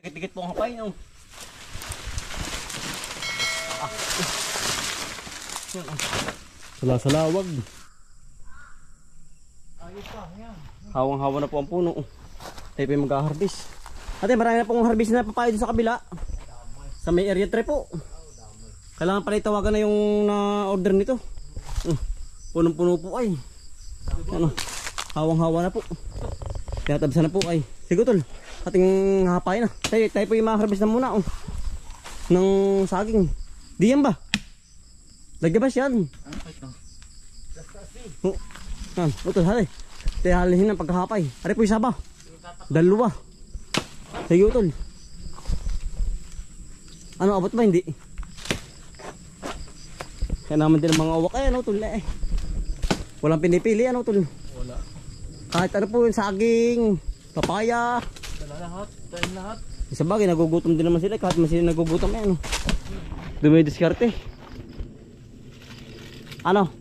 Dikit-dikit po ang hapay, no? Sala-salawag. Hawang-hawa na po ang puno. Tayo po yung mag-harvest. Ate, marami na pong harvest na papayo sa kabila. Sa may area 3 po. Kailangan pala itawagan na yung na-order nito. Punong-puno po ay. Ano, hawang-hawa na po. Kaya tabsa na po ay. Sige tol, ating hapay na. Tayo po yung ma-harvest na muna. Ng saging. Di yan ba? Lagbas yan. Yan, utol, hali. Tayo halihin ng pagkahapay. Ari po yung saba. Dalawa. Sige utol. Ano, abot ba? Hindi. Kaya naman din ang mga uwak. Ay, ano utol eh. Walang pinipili, ano utol. Wala. Kahit ano po yung saging, papaya. Lahat, tayo lahat. Isa bagay, nagugutom din naman sila. Kahit man sila nagugutom eh, ano. Dumidiskarte. Ano?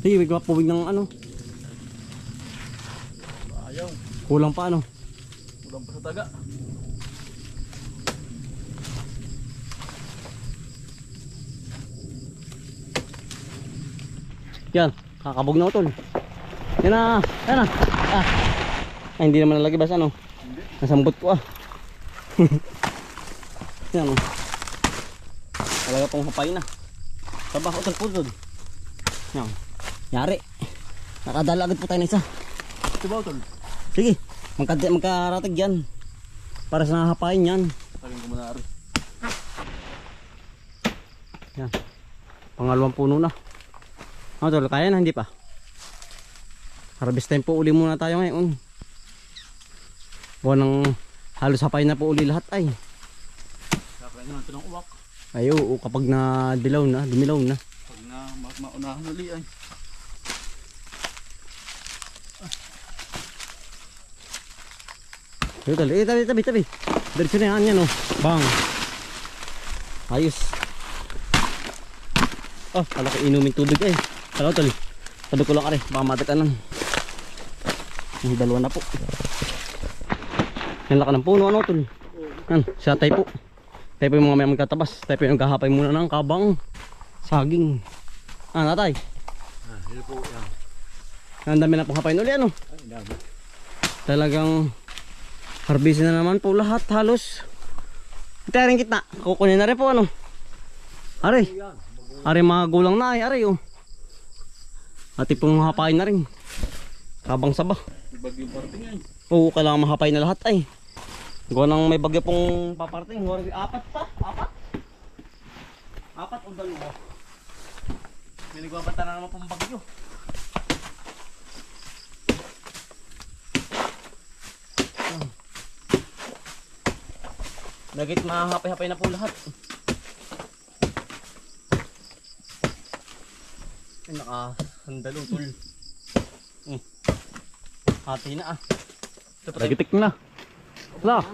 Sige, may puwing ng ano. Ayaw. Kulang pa ano. Kulang pa sa taga. Yan, kakabog na utol. Yan na, yan na. Ay, hindi naman nalagibas ano. Nasambot ko ah. Yan o. Talaga pong hapay na. Sabah utol po utol. Yan. Yari. Nakadala agad po tayo na isa. Ito ba utol? Sige, magkaratig yan. Para sa hapain yan. Tagang kumanari. Yan. Pangalawang puno na. Ano tol, kaya na, hindi pa. Harvest time po uli muna tayo ngayon. Buwan ng halos hapay na po uli lahat ay. Kapag na ito ng uwak. Ay oo, kapag na dilaw na, dumilaw na. Pag na maunahan uli ay. Tabi. Diretso na yan oh. Bang. Ayos. Oh, kala ko inumin tubig eh. Kala ko tol. Tabi ko lang are, baka matakanan. Yung dalawa na po. Yan laka ng puno ano tol. Yan, siya tayo po. Tayo po yung mga may magkatabas. Tayo po yung gahapay muna ng kabang saging. Natay. Yun po yan. Ang dami na pong hapain uli ano. Ay, dami. Talagang harvest na naman po lahat halos. Ito rin kita. Kukunin na rin po ano. Are. Are mga gulang na ay. Are oh. At pong hapain na rin. Kabang saba. Bagyong parting yan. Oo, kailangan mahapay na lahat ay. Gawa nang may bagyo pong paparting. Apat pa? Apat o dalawa? May nagbabanta na naman pong bagyo. Nagit mahapay-hapay na po lahat. Ay, nakahandalo tol. Hati na ah. Nagitik na. Wala.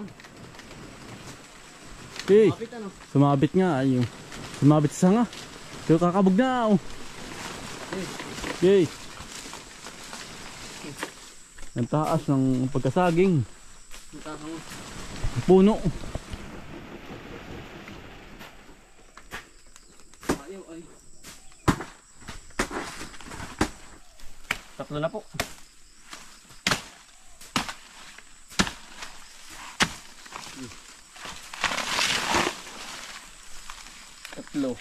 Okay. Kapit ano? Sumabit nga. Ayun. Sumabit sa nga. So kakabog na. Oh. Okay. Ang taas ng pagkasaging. Puno. Ayaw ay. Tatlo na po. Tatlo.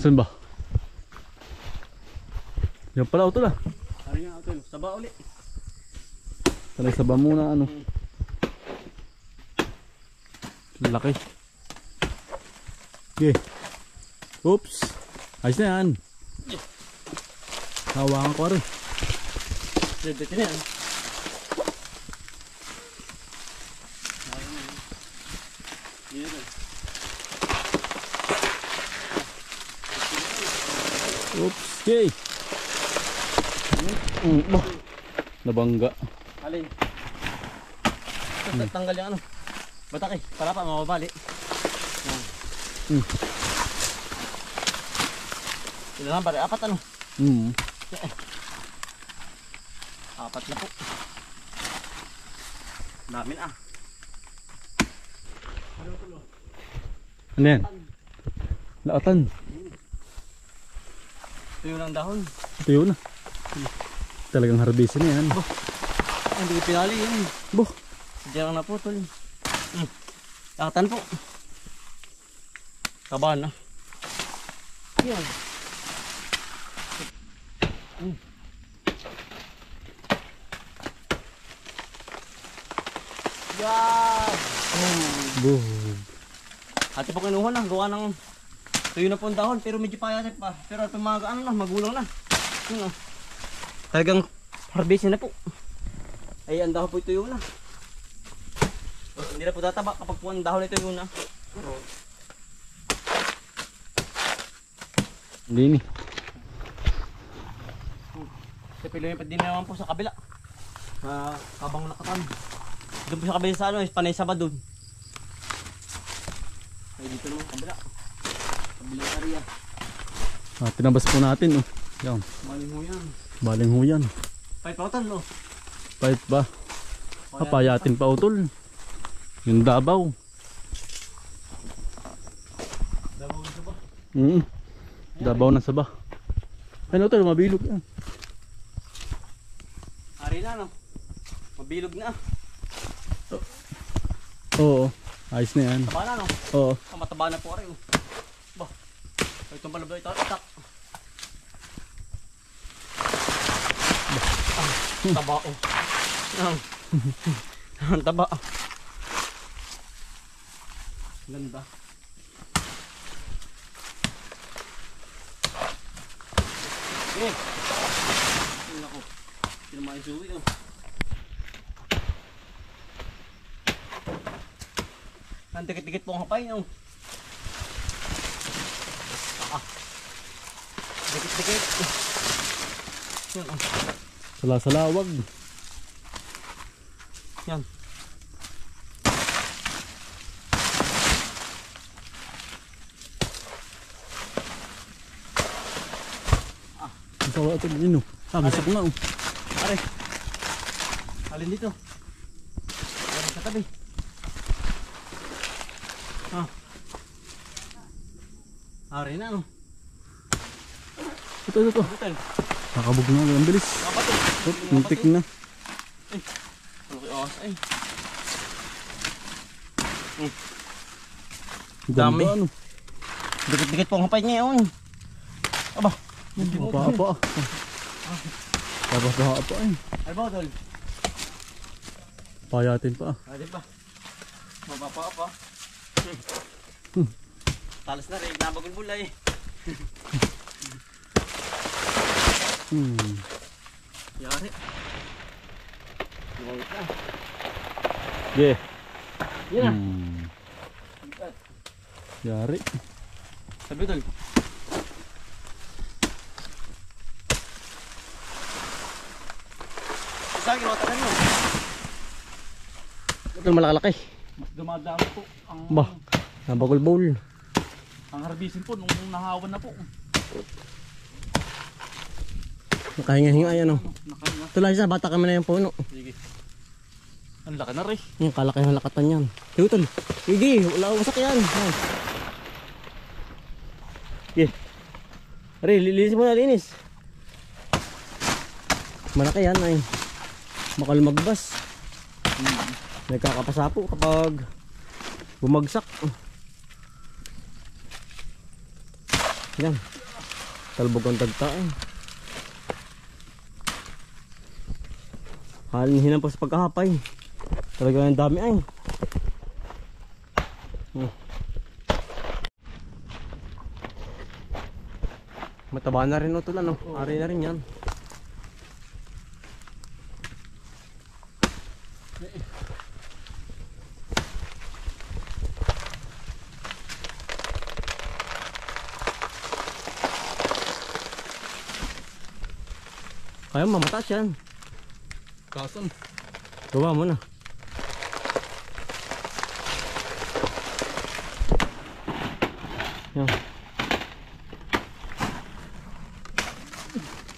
Saan ba? Yan pala ito lah. Ari nga ito. Saba uli. Talay saba muna ano. Laki. Okay. Oops. Ayos na yan. Hawakan ko rin. Dito na yan. Oops. Okay. Nabangga. Alin. Tanggal yung ano. Batak eh. Para pa mababali. Ilan lang pare? Apat ano? Apat na po. Dami na. Ano yan? Laatan. Tuyo ng dahon. Ito yun. Talagang harbisin na yan. Hindi ko pinali yun. Boh. Diyan lang na po tol. Lakatan po. Kabahan na. Yan. Yan. Boh. Ate po kinuha na. Gawa ng tuyo na po ang dahon. Pero medyo payasin pa. Pero ito mga ano na. Magulang na. Yun o. Talagang harvestin na po. Ay ang dahon po ito yun na. Hindi na po tataba kapag po ang dahon ito yun na. Hindi ni. Pipiluin pa din naman po sa kabila. Kabang nakatan. Doon po sa kabila sa ano, panay saba doon. Ay dito naman kabila. Kabilang area. Tinabas po natin. Oh. Yan. Maling mo yan. Baling ho yan. Pahit pa utan no? Pahit ba? Papayatin pa utol. Yung Dabaw. Dabaw na saba. Dabaw na saba. Ano utol, mabilog yan. Ari na no? Mabilog na. Oo. Ayos na yan. Taba na no? Oo. Mataba na po ari oh. Bah. Itong palabay ito. Itak. Taba oh. Ang taba. Ganda. Eh. Tingnan ko. Sino mga isuwi oh. Ang dikit-dikit po ang hapay oh. Dikit-dikit. Yan oh. Sala-salawag. Yan. Ang sawa ito. Yun o. Gusto ko nga o. Are. Alin dito. Alin sa tabi. Are na no. Ito. Butal. Nakabog na. Ang bilis. Kapato. Muntik na. Ano kayo oras ay. Dami. Dami. Dikit-dikit po ang hapay niya yun. Aba. Apa-apa. Apa-apa ay. Ay ba dol? Payatin pa. Ay ba? Mapapa-apa. Talas na rin. Nabagol bulay. Yari. Lumawit na. Yeah. Yan na. Yari. Sabi tol. Isa ginawa tayo mo. Ito malakalaki. Mas dumadami po ang Bah. Nabagol-bol. ang harbisin po nung nahawan na po. Nakahinga-hinga yan oh. Nakahinga. Tulad sa bata kami na yung puno. Sige. Ang laki na rin. Yung kalaki ng lakatan yan. Tutol. Sige, wala usak yan. Sige. Ari, lilinis mo na, linis. Malaki yan ay. Makalmagbas. Nagkakapasapo kapag bumagsak. Yan. Talbog ang tagtaan. Halin po sa pagkahapay. Talaga ang dami ay. Mataba na rin utol ano. Ari na rin yan. Kaya mamataas yan. Kasan. Gawa mo na. Yan.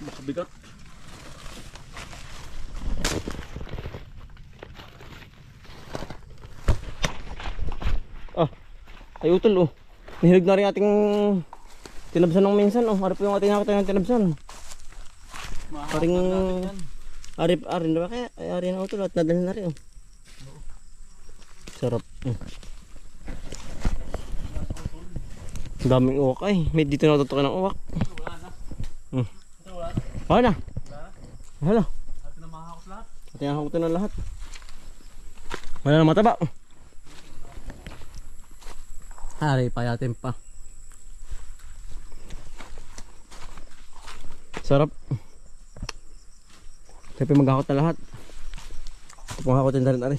Makabigat. Ay utol oh. Nahilog na rin ating tinabsan ng minsan oh. Ano po yung ating nakita ng tinabsan? Paring ari na ba kaya? Ay ari na utol at nadalhin na rin oh. Sarap. Daming uwak ay. May dito na tutukin ng uwak. Wala na. Wala. Atin na mahakot lahat. Atin na hakutin na lahat. Wala na mataba. Hari payatin pa. Sarap. Siyempre maghakot na lahat. Ito pong hakutin na rin ari.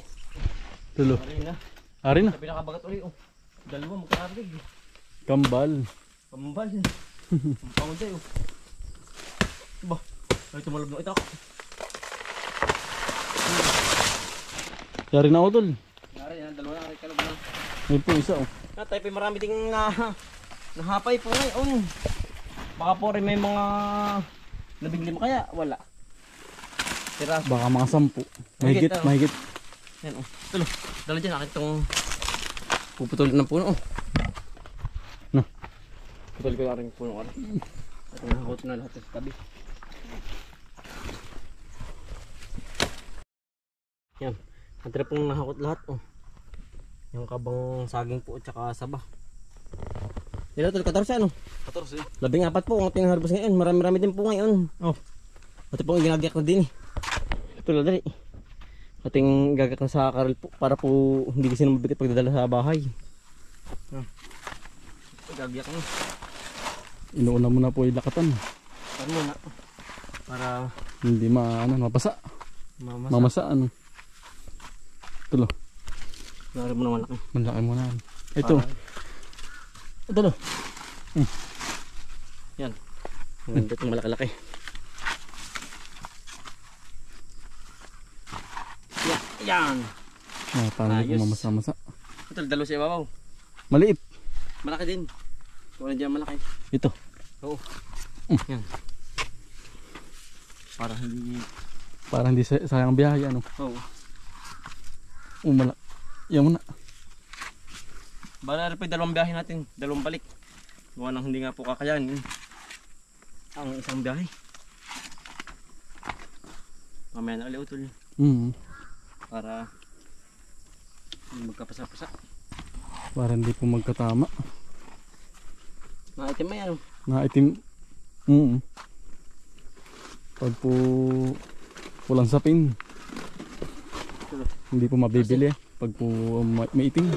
Tulo. Ari na. Ari na. Sabi nakabagat ulit oh. Dalawa magkakabig. Kambal. Kambal. Ang pangon tayo. Ba, ay tumalab ng itak. Yari na utol. Nari yan, dalawa na rin kalab na. Ayun po isa oh. Tayo pa marami ding nahapay po ngayon. Baka po rin may mga nabiglim kaya, wala. Tira. Baka mga 10. Mahigit. Yan oh. Tulo, dala dyan, akin itong puputulin ng puno oh. No. Putulin ko na rin yung puno ko. At nahakot na lahat sa tabi. Yan. Natira pong nahakot lahat oh. Yung kabang saging po at saka saba. Dito tol 14 ano? 14. 14 po ang ating harvest ngayon. Marami-rami din po ngayon. Oh. Ito po ang ginagayak na din eh. Ito lang dali. Ating gagayak na sa karel po para po hindi kasi na mabigat pagdadala sa bahay. Gagayak na. Inuuna mo na po yung lakatan. Para muna. Para Hindi mapasa. Mamasa ano. Tulo. Lari mo na malaki. Malaki mo na. Ito. Ito lo. Yan. Ang ganda itong malaki-laki. Yan. Paano Ayos. ko mamasa-masa. Ito, dalawa sa ibabaw. Maliit. Malaki din. Wala dyan malaki. Ito. Oo. Yan. Para Hindi hindi... sayang biyahe ano. Oo. Yan mo na. Bala rin po yung dalawang biyahe natin. Dalawang balik. Gawa nang hindi nga po kakayanin. Ang isang biyahe. Mamaya na ulit utol. Para hindi magkapasa-pasa. Para hindi po magkatama. Nakaitim mo yan. Naitim. Pag po walang sapin. Hindi po mabibili. Pag po maitim.